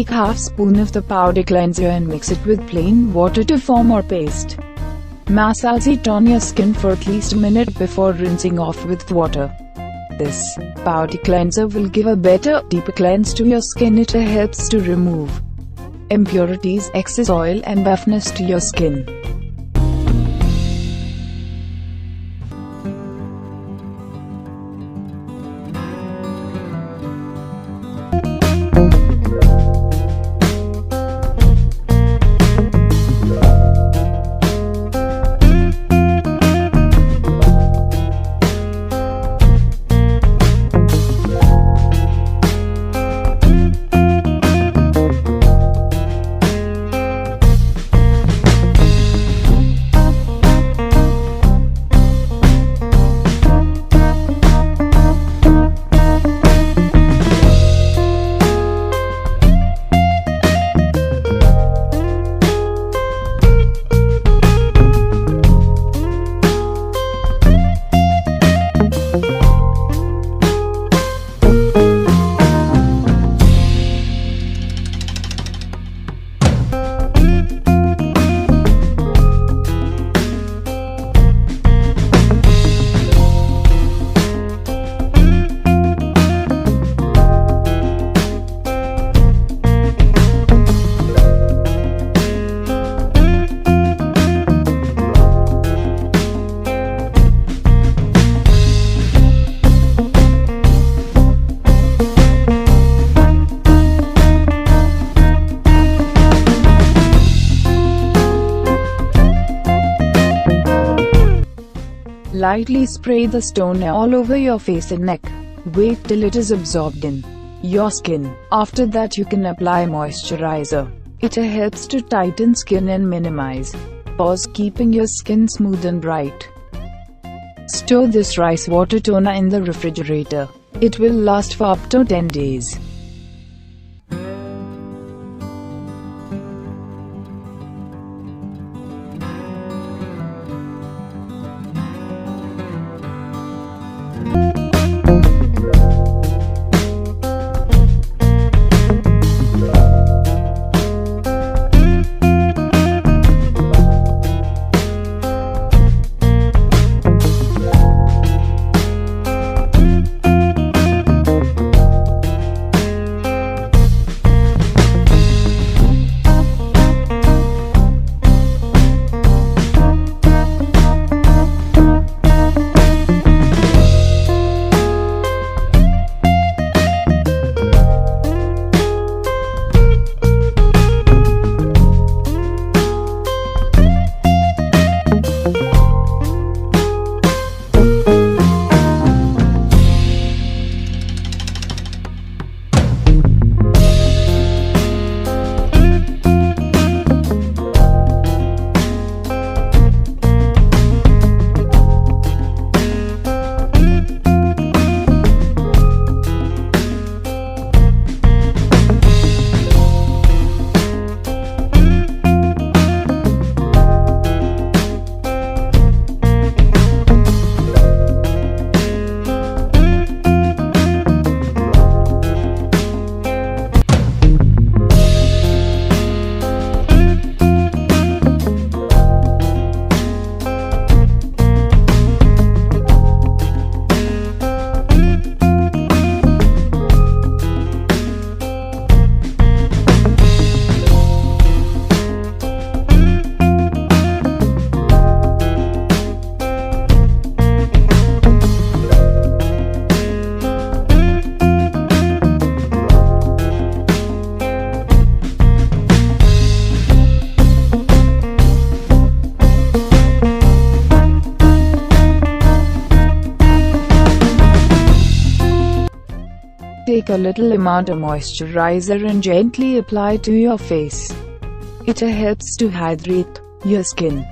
Take half spoon of the powder cleanser and mix it with plain water to form a paste. Massage it on your skin for at least a minute before rinsing off with water. This powder cleanser will give a better, deeper cleanse to your skin. It helps to remove impurities, excess oil and roughness to your skin. Lightly spray the stone all over your face and neck. Wait till it is absorbed in your skin. After that you can apply moisturizer. It helps to tighten skin and minimize pores, keeping your skin smooth and bright. Store this rice water toner in the refrigerator. It will last for up to 10 days. Take a little amount of moisturizer and gently apply to your face. It helps to hydrate your skin.